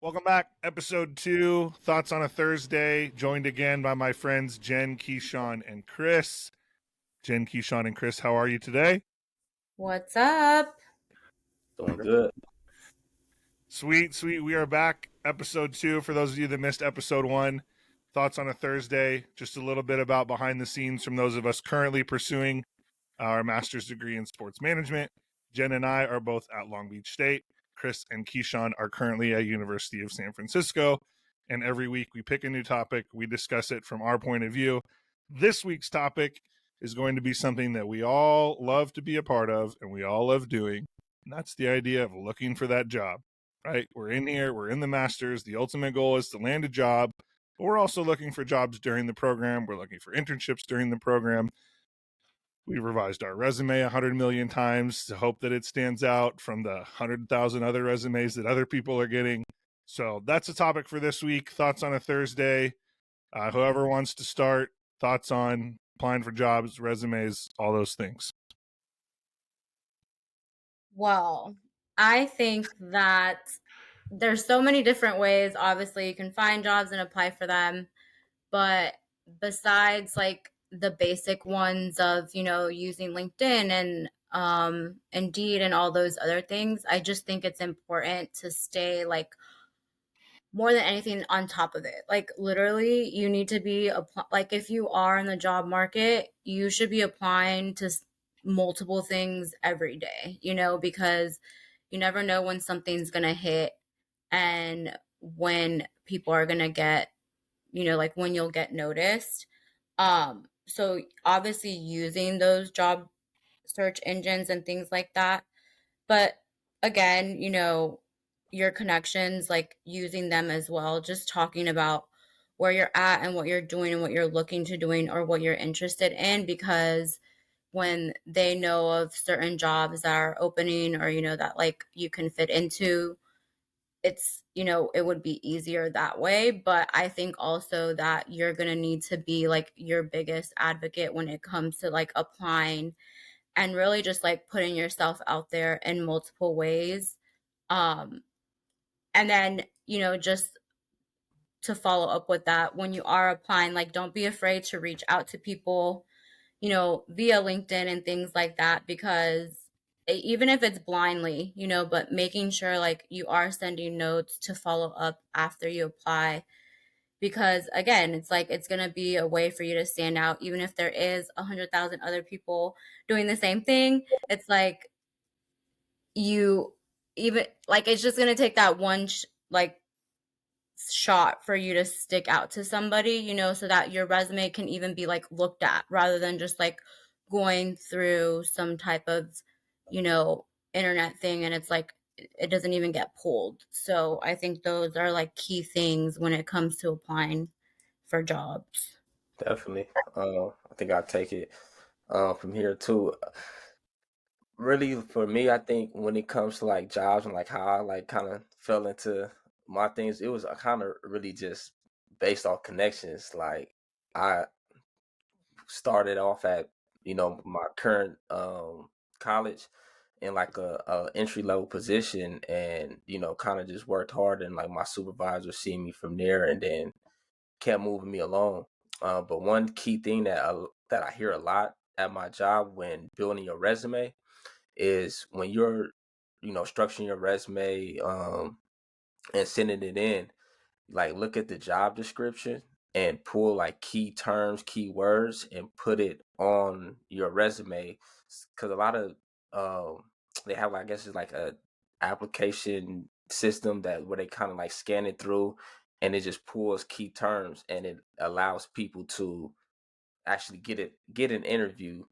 Welcome back. Episode 2, Thoughts on a Thursday. Joined again by my friends Jenn, Keashawn, and Chris. Jenn, Keashawn, and Chris, how are you today? What's up? Doing good. Sweet, sweet. We are back. Episode 2. For those of you that missed episode 1, Thoughts on a Thursday. Just a little bit about behind the scenes from those of us currently pursuing our master's degree in sports management. Jenn and I are both at Long Beach State. Chris and Keashawn are currently at University of San Francisco. And every week we pick a new topic. We discuss it from our point of view. This week's topic is going to be something that we all love to be a part of and we all love doing. And that's the idea of looking for that job, right? We're in here, we're in the master's. The ultimate goal is to land a job, but we're also looking for jobs during the program. We're looking for internships during the program. We've revised our resume 100 million times to hope that it stands out from the 100,000 other resumes that other people are getting. So that's a topic for this week. Thoughts on a Thursday. Whoever wants to start, thoughts on applying for jobs, resumes, all those things. Well, I think that there's so many different ways. Obviously, you can find jobs and apply for them. But besides like the basic ones of, using LinkedIn and Indeed and all those other things, I just think it's important to stay like more than anything on top of it. Like literally you need to be like if you are in the job market, you should be applying to multiple things every day, because you never know when something's going to hit and when people are going to get, like when you'll get noticed. So obviously using those job search engines and things like that. But again, your connections, like using them as well, just talking about where you're at and what you're doing and what you're looking to doing or what you're interested in, because when they know of certain jobs that are opening or, that like you can fit into, it's, it would be easier that way. But I think also that you're going to need to be like your biggest advocate when it comes to like applying and really just like putting yourself out there in multiple ways. Um, and then, just to follow up with that, when you are applying, like don't be afraid to reach out to people, via LinkedIn and things like that, because even if it's blindly, but making sure like you are sending notes to follow up after you apply, because again, it's like it's going to be a way for you to stand out even if there is 100,000 other people doing the same thing. It's like you even like it's just going to take that one like shot for you to stick out to somebody, so that your resume can even be like looked at rather than just like going through some type of, internet thing and it's like it doesn't even get pulled. So I think those are like key things when it comes to applying for jobs. Definitely. I think I'll take it from here too. Really, for me, I think when it comes to like jobs and like how I like kind of fell into my things, it was kind of really just based off connections. Like I started off at my current college in like a entry level position, and kind of just worked hard, and like my supervisor seen me from there, and then kept moving me along. But one key thing that I hear a lot at my job when building your resume is when you're structuring your resume and sending it in, like look at the job description and pull like key terms, key words, and put it on your resume, because a lot of they have, I guess it's like a application system that where they kind of like scan it through, and it just pulls key terms, and it allows people to actually get an interview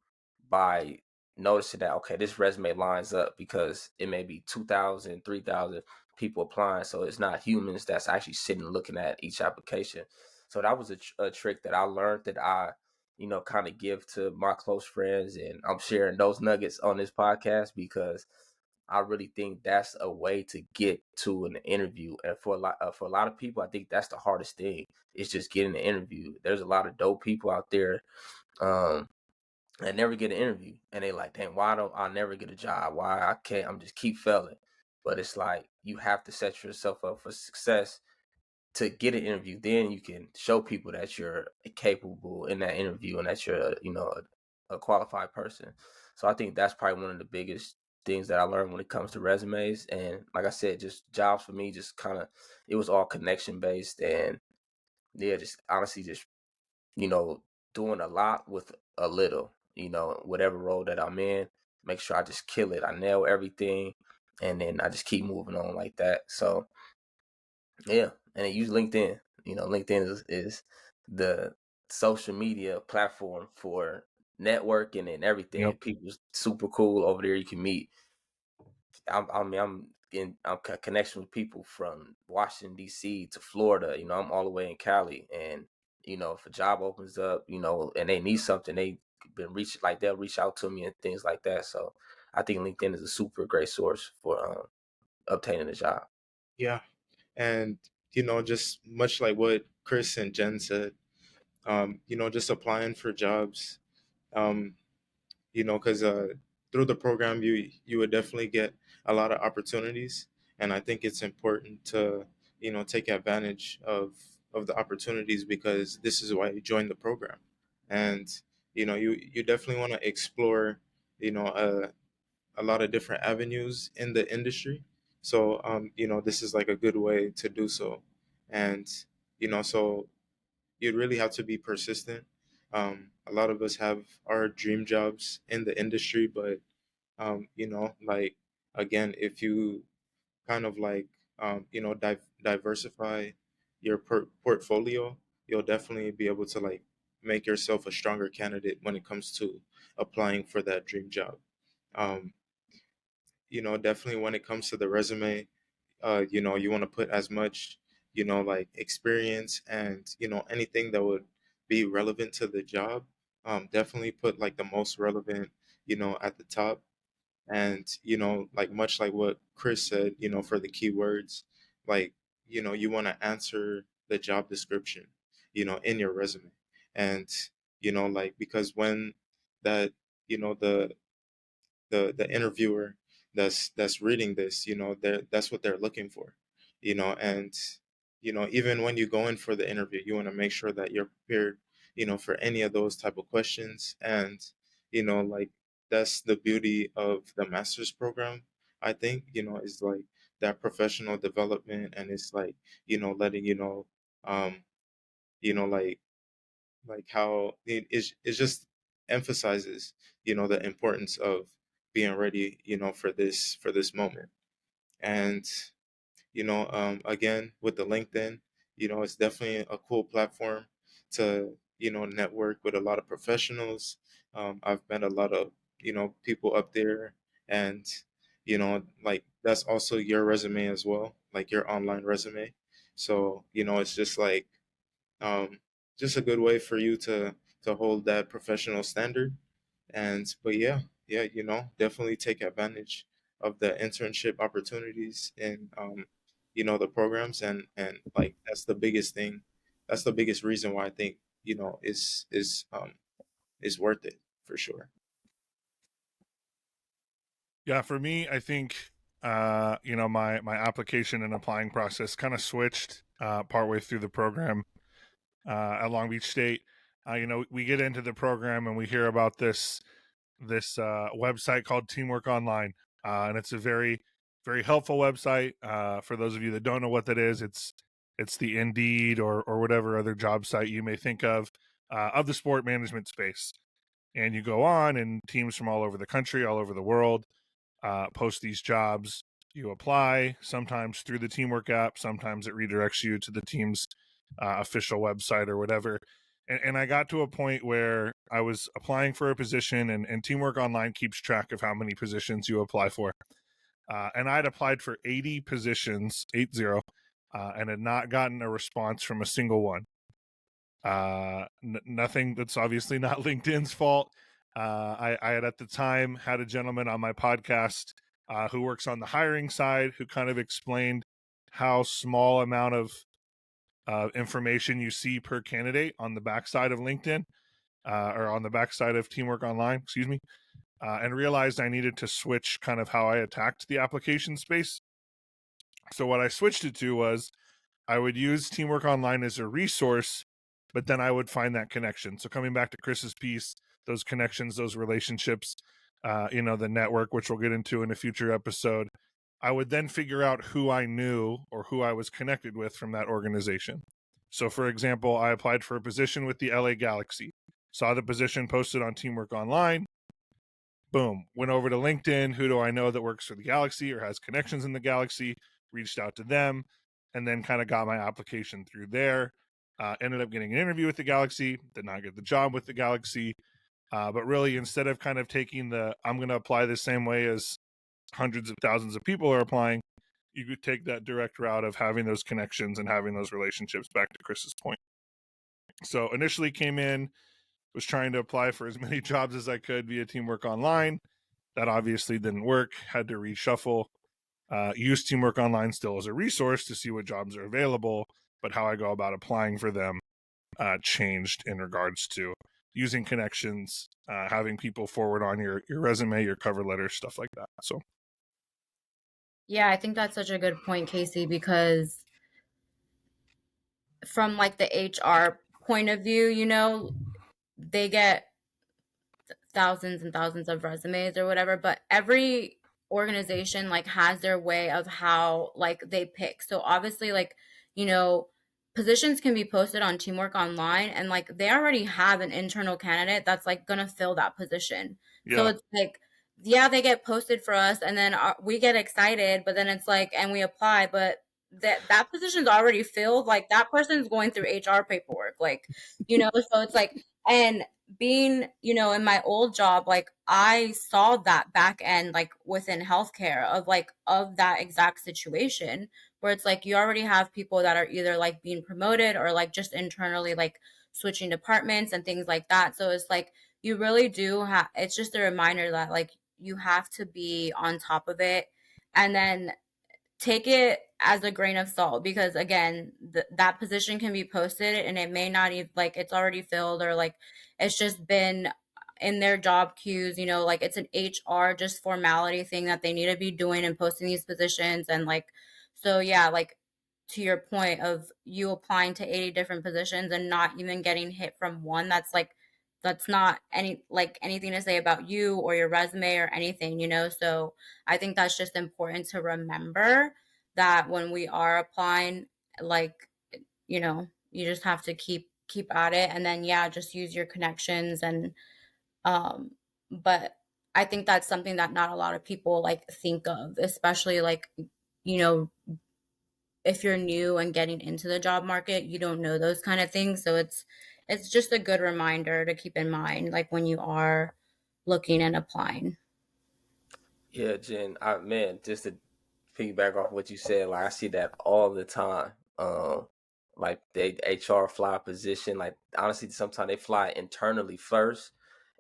by noticing that, okay, this resume lines up, because it may be 2,000, 3,000 people applying, so it's not humans that's actually sitting looking at each application. So that was a trick that I learned that I kind of give to my close friends, and I'm sharing those nuggets on this podcast because I really think that's a way to get to an interview. And for a lot of people, I think that's the hardest thing. It's just getting an interview. There's a lot of dope people out there um, that never get an interview, and they like, damn, why don't I never get a job? Why I can't? I'm just keep failing. but it's like you have to set yourself up for success to get an interview. Then you can show people that you're capable in that interview and that you're, a qualified person. So I think that's probably one of the biggest things that I learned when it comes to resumes. And like I said, just jobs for me, just kind of, it was all connection based. And yeah, just honestly, just, you know, doing a lot with a little, whatever role that I'm in, make sure I just kill it. I nail everything. And then I just keep moving on like that. So yeah, and then use LinkedIn. LinkedIn is the social media platform for networking and everything. Yep. People's super cool over there. You can meet. I'm connection with people from Washington D.C. to Florida. I'm all the way in Cali, and if a job opens up, and they need something, they'll reach out to me and things like that. So I think LinkedIn is a super great source for obtaining a job. Yeah. And, just much like what Chris and Jen said, just applying for jobs, because through the program, you would definitely get a lot of opportunities. And I think it's important to, take advantage of the opportunities, because this is why you joined the program. And, you definitely want to explore, a lot of different avenues in the industry. So, this is like a good way to do so. And, so you'd really have to be persistent. A lot of us have our dream jobs in the industry, but, like, again, if you kind of like, diversify your portfolio, you'll definitely be able to like make yourself a stronger candidate when it comes to applying for that dream job. Um, definitely when it comes to the resume, you want to put as much, like experience and, anything that would be relevant to the job. Definitely put like the most relevant, at the top. And, like much like what Chris said, for the keywords, like, you want to answer the job description, in your resume. And, like, because when that, the the interviewer that's reading this, that's what they're looking for, and even when you go in for the interview, you want to make sure that you're prepared, for any of those type of questions. And like, that's the beauty of the master's program, I think, is like that professional development. And it's like, letting um like how it just emphasizes, the importance of being ready, for this moment. And again, with the LinkedIn, it's definitely a cool platform to, network with a lot of professionals. I've met a lot of, people up there. And like, that's also your resume as well, like your online resume. So it's just like, um, just a good way for you to hold that professional standard. And but yeah, definitely take advantage of the internship opportunities in, the programs. And like, that's the biggest thing. That's the biggest reason why I think, is worth it for sure. Yeah, for me, I think my application and applying process kind of switched partway through the program at Long Beach State. We get into the program and we hear about this website called Teamwork Online, and it's a very very helpful website. For those of you that don't know what that is, it's the Indeed or whatever other job site you may think of the sport management space. And you go on, and teams from all over the country, all over the world, post these jobs. You apply, sometimes through the Teamwork app, sometimes it redirects you to the team's official website or whatever. And I got to a point where I was applying for a position, and Teamwork Online keeps track of how many positions you apply for. And I'd applied for 80 positions, 80, and had not gotten a response from a single one. Nothing that's obviously not LinkedIn's fault. I had at the time had a gentleman on my podcast who works on the hiring side, who kind of explained how small amount of information you see per candidate on the backside of LinkedIn, or on the backside of Teamwork Online, excuse me, and realized I needed to switch kind of how I attacked the application space. So what I switched it to was I would use Teamwork Online as a resource, but then I would find that connection. So coming back to Chris's piece, those connections, those relationships, the network, which we'll get into in a future episode, I would then figure out who I knew or who I was connected with from that organization. So for example, I applied for a position with the LA Galaxy, saw the position posted on Teamwork Online, boom, went over to LinkedIn. Who do I know that works for the Galaxy or has connections in the Galaxy? Reached out to them, and then kind of got my application through there. Ended up getting an interview with the Galaxy, did not get the job with the Galaxy. But really, instead of kind of taking I'm going to apply the same way as hundreds of thousands of people are applying, you could take that direct route of having those connections and having those relationships, back to Chris's point. So initially came in, was trying to apply for as many jobs as I could via Teamwork Online. That obviously didn't work, had to reshuffle. Use Teamwork Online still as a resource to see what jobs are available, but how I go about applying for them changed in regards to using connections, having people forward on your resume, your cover letter, stuff like that. So Yeah, I think that's such a good point, Kasey, because from like the HR point of view, they get thousands and thousands of resumes or whatever, but every organization like has their way of how like they pick. So obviously like, positions can be posted on Teamwork Online and like they already have an internal candidate that's like going to fill that position. So yeah, it's like yeah, they get posted for us and then we get excited, but then it's like and we apply, but that position's already filled. Like that person's going through HR paperwork, like so it's like and being, in my old job, like I saw that back end, like within healthcare of that exact situation where it's like you already have people that are either like being promoted or like just internally like switching departments and things like that. So it's like you really do have, it's just a reminder that like you have to be on top of it and then take it as a grain of salt because again that position can be posted and it may not even like it's already filled or like it's just been in their job queues, like it's an HR just formality thing that they need to be doing and posting these positions and like so yeah, like to your point of you applying to 80 different positions and not even getting hit from one, that's not anything to say about you or your resume or anything, so I think that's just important to remember that when we are applying, like, you just have to keep at it and then yeah, just use your connections and um but I think that's something that not a lot of people like think of, especially like, you know, if you're new and getting into the job market, you don't know those kind of things. So it's just a good reminder to keep in mind like when you are looking and applying. Yeah, Jen, man, just to piggyback off what you said, like I see that all the time. Like they HR fly position, like honestly, sometimes they fly internally first,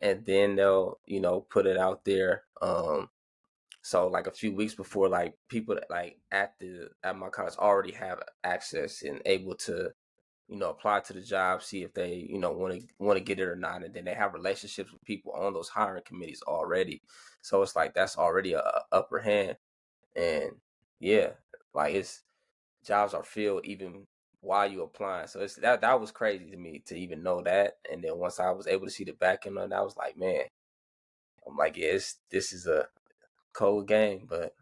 and then they'll put it out there. So like a few weeks before, like people that like at my college already have access and able to apply to the job, see if they want to get it or not, and then they have relationships with people on those hiring committees already. So it's like that's already a upper hand, and yeah, like it's jobs are filled even while you applying. So it's that was crazy to me to even know that, and then once I was able to see the back end of it, I was like, man, I'm like, yeah, this is a cold game, but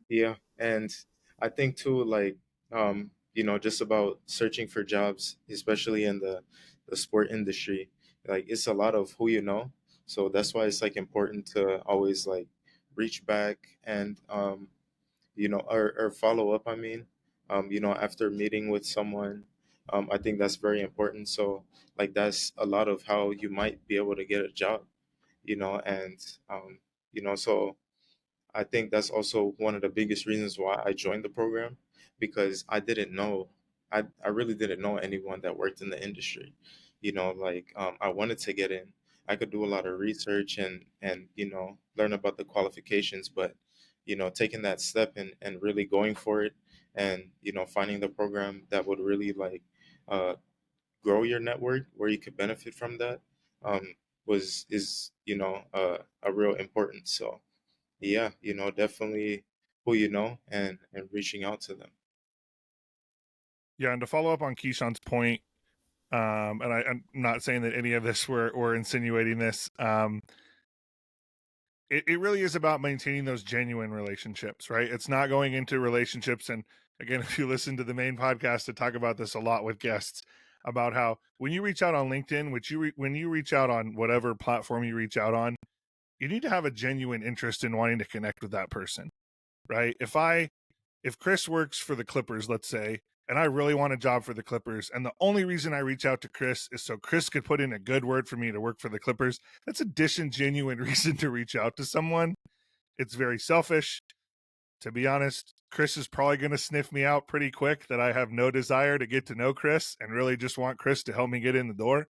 Yeah, and I think too, like, just about searching for jobs, especially in the sport industry, like it's a lot of who you know. So that's why it's like important to always like reach back and or follow up. I mean, after meeting with someone, I think that's very important. So like that's a lot of how you might be able to get a job, and so I think that's also one of the biggest reasons why I joined the program because I didn't know, I really didn't know anyone that worked in the industry. Like I wanted to get in. I could do a lot of research and learn about the qualifications, but taking that step and really going for it and finding the program that would really like uh, grow your network where you could benefit from that um, was is a real important. So yeah, definitely who you know and reaching out to them. Yeah, and to follow up on Keashawn's point, and I'm not saying that any of this we're insinuating this. It really is about maintaining those genuine relationships, right? It's not going into relationships. And again, if you listen to the main podcast, I talk about this a lot with guests about how when you reach out on LinkedIn, when you reach out on whatever platform you reach out on, you need to have a genuine interest in wanting to connect with that person, right? If Chris works for the Clippers, let's say, and I really want a job for the Clippers, and the only reason I reach out to Chris is so Chris could put in a good word for me to work for the Clippers, that's a disingenuine reason to reach out to someone. It's very selfish. To be honest, Chris is probably going to sniff me out pretty quick that I have no desire to get to know Chris and really just want Chris to help me get in the door.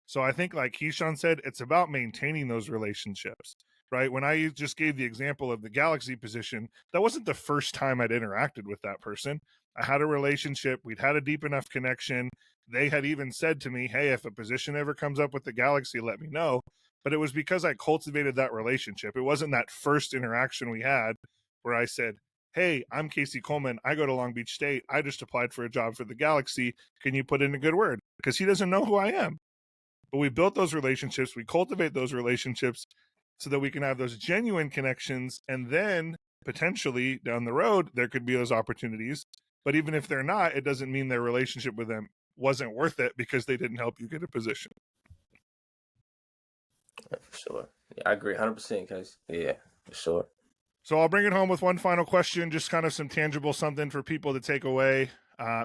So I think, like Keashawn said, it's about maintaining those relationships, right? When I just gave the example of the Galaxy position, that wasn't the first time I'd interacted with that person. I had a relationship. We'd had a deep enough connection. They had even said to me, hey, if a position ever comes up with the Galaxy, let me know. But it was because I cultivated that relationship. It wasn't that first interaction we had where I said, hey, I'm Kasey Coleman. I go to Long Beach State. I just applied for a job for the Galaxy. Can you put in a good word? Because he doesn't know who I am. But we built those relationships, we cultivate those relationships so that we can have those genuine connections. And then potentially down the road, there could be those opportunities. But even if they're not, it doesn't mean their relationship with them wasn't worth it because they didn't help you get a position. Yeah, for sure. Yeah, I agree 100%, Kasey. Yeah, for sure. So I'll bring it home with one final question, just kind of some tangible something for people to take away.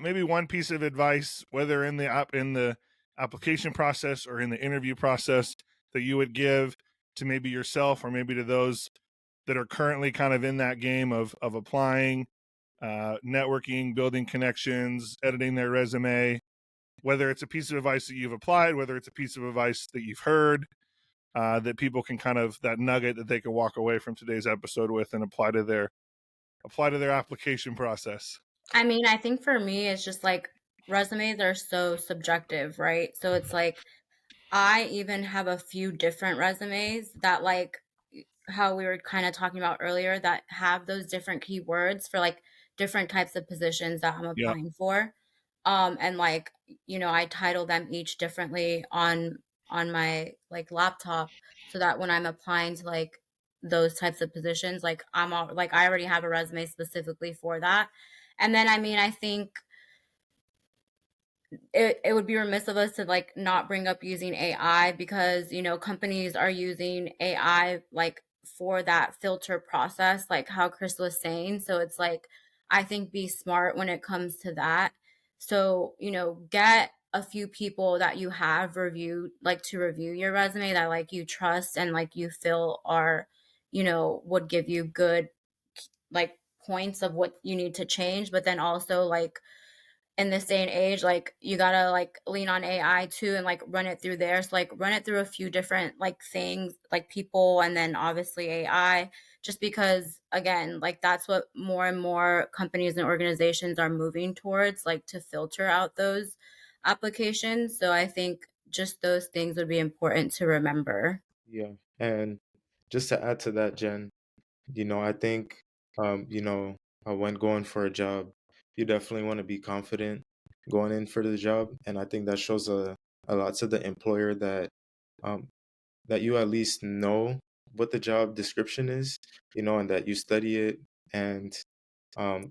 Maybe one piece of advice, whether in the application process or in the interview process, that you would give to maybe yourself or maybe to those that are currently kind of in that game of applying, networking, building connections, editing their resume. Whether it's a piece of advice that you've applied, whether it's a piece of advice that you've heard, that people can kind of that nugget that they can walk away from today's episode with and apply to their application process. I mean, I think for me, it's just like resumes are so subjective, right? So it's like I even have a few different resumes that, like, how we were kind of talking about earlier, that have those different keywords for like different types of positions that I'm Yeah. applying for. And like, I title them each differently on my like laptop so that when I'm applying to like those types of positions, like I'm all like I already have a resume specifically for that. And then I mean, I think it would be remiss of us to like not bring up using AI because companies are using AI like for that filter process, like how Chris was saying. So it's like I think be smart when it comes to that. So get a few people that you have reviewed, like to review your resume that like you trust and like you feel are would give you good like points of what you need to change, but then also like in this day and age, like you gotta like lean on AI too and like run it through there. So like run it through a few different like things, like people, and then obviously AI, just because again, like that's what more and more companies and organizations are moving towards, like to filter out those applications. So I think just those things would be important to remember. Yeah. And just to add to that, Jen, I think, when going for a job, you definitely want to be confident going in for the job. And I think that shows a lot to the employer um, that you at least know what the job description is, and that you study it. And,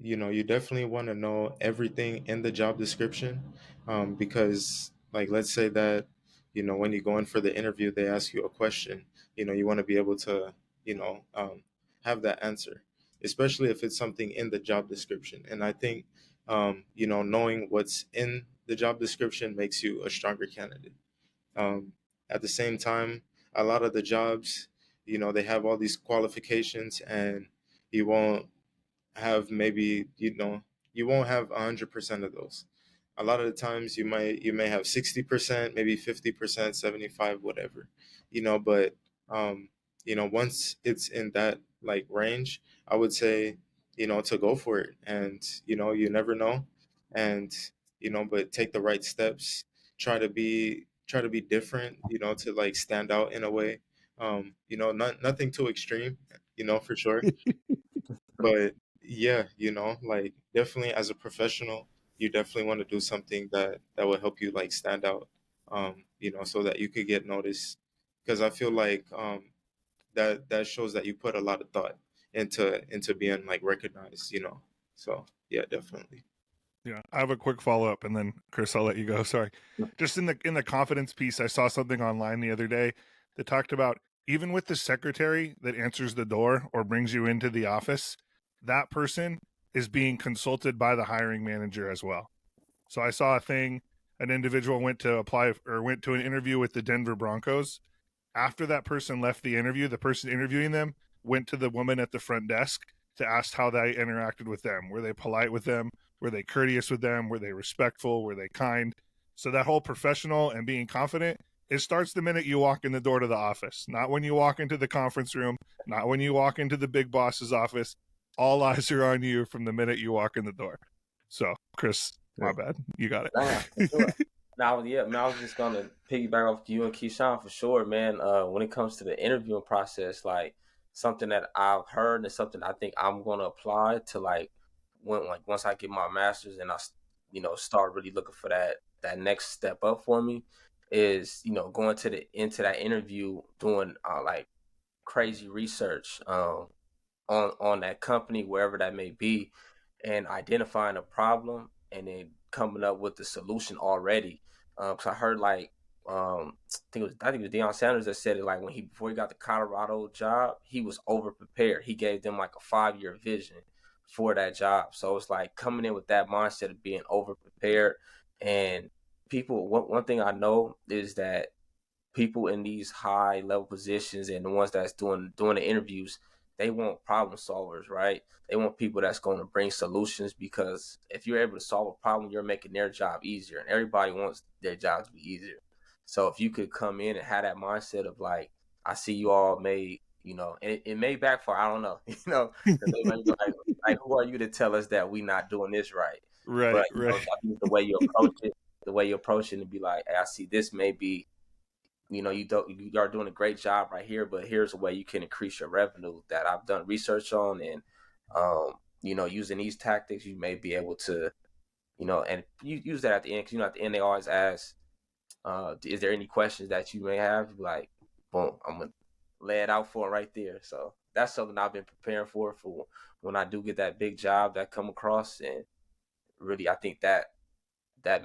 you definitely want to know everything in the job description, because, like, let's say that, when you go in for the interview, they ask you a question, you want to be able to, have that answer, especially if it's something in the job description. And I think, knowing what's in the job description makes you a stronger candidate. Um, at the same time, a lot of the jobs, they have all these qualifications, and you won't have maybe, you won't have 100% of those. A lot of the times you may have 60%, maybe 50%, 75, whatever, but once it's in that like range, I would say, to go for it. And you never know. And but take the right steps, try to be different, to like stand out in a way. Nothing too extreme. for sure. But yeah, like definitely as a professional, you definitely want to do something that will help you like stand out, so that you could get noticed. Because I feel like that shows that you put a lot of thought into being like recognized. So yeah, definitely. Yeah, I have a quick follow up, and then Chris, I'll let you go. Sorry. Just in the confidence piece, I saw something online the other day that talked about even with the secretary that answers the door or brings you into the office, that person is being consulted by the hiring manager as well. So I saw a thing, an individual went to apply or went to an interview with the Denver Broncos. After that person left the interview, the person interviewing them went to the woman at the front desk to ask how they interacted with them. Were they polite with them? Were they courteous with them? Were they respectful? Were they kind? So that whole professional and being confident, it starts the minute you walk in the door to the office, not when you walk into the conference room, not when you walk into the big boss's office. All eyes are on you from the minute you walk in the door. So, Chris, my bad. You got it. Nah, for sure. Now, yeah, man, I was just gonna piggyback off you and Keashawn for sure, man. When it comes to the interviewing process, like something that I've heard and something I think I'm gonna apply to like once I get my master's and I start really looking for that next step up for me is going into that interview doing like crazy research on that company wherever that may be and identifying a problem and then coming up with the solution already. So I heard like I think it was Deion Sanders that said it like before he got the Colorado job, he was over prepared. He gave them like a 5-year vision for that job. So it's like coming in with that mindset of being over prepared. And people, one thing I know is that people in these high level positions and the ones that's doing the interviews, they want problem solvers, right? They want people that's going to bring solutions because if you're able to solve a problem, you're making their job easier, and everybody wants their job to be easier. So if you could come in and have that mindset of like, I see you all made, and it may backfire. I don't know, because they may be like, who are you to tell us that we not doing this right? Right, But right. I think the way you approach it and be like, hey, I see this may be you are doing a great job right here, but here's a way you can increase your revenue that I've done research on, and using these tactics, you may be able to, and you use that at the end because at the end they always ask, is there any questions that you may have? Like, boom, I'm gonna lay it out for them right there. So that's something I've been preparing for when I do get that big job that come across, and really I think that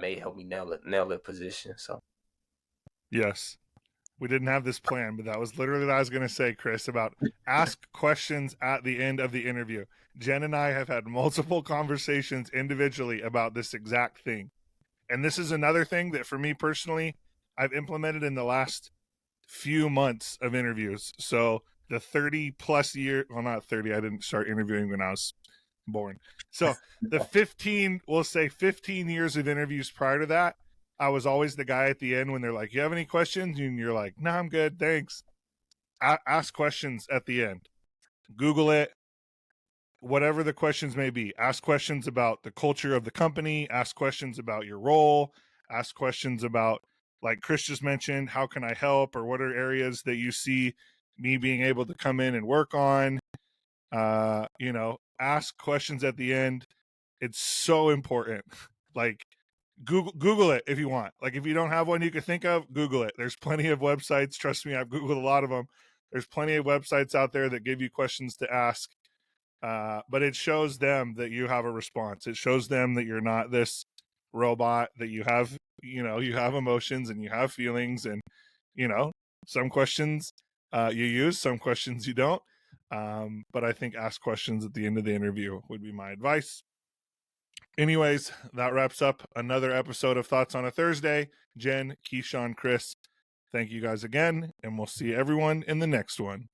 may help me nail the position. So Yes. We didn't have this plan, but that was literally what I was going to say, Chris, about ask questions at the end of the interview. Jenn and I have had multiple conversations individually about this exact thing. And this is another thing that for me personally, I've implemented in the last few months of interviews. So the 30 plus year, well, not 30, I didn't start interviewing when I was born. So the 15, we'll say 15 years of interviews prior to that, I was always the guy at the end when they're like, you have any questions? And you're like, no, I'm good. Thanks. Ask questions at the end. Google it. Whatever the questions may be. Ask questions about the culture of the company. Ask questions about your role. Ask questions about, like Chris just mentioned, how can I help? Or what are areas that you see me being able to come in and work on? Ask questions at the end. It's so important. Like, Google it if you want. Like if you don't have one you could think of, Google it. There's plenty of websites. Trust me, I've Googled a lot of them. There's plenty of websites out there that give you questions to ask. But it shows them that you have a response. It shows them that you're not this robot, that you have emotions and you have feelings, and some questions you use, some questions you don't. But I think ask questions at the end of the interview would be my advice. Anyways, that wraps up another episode of Thoughts on a Thursday. Jenn, Keashawn, Chris, thank you guys again, and we'll see everyone in the next one.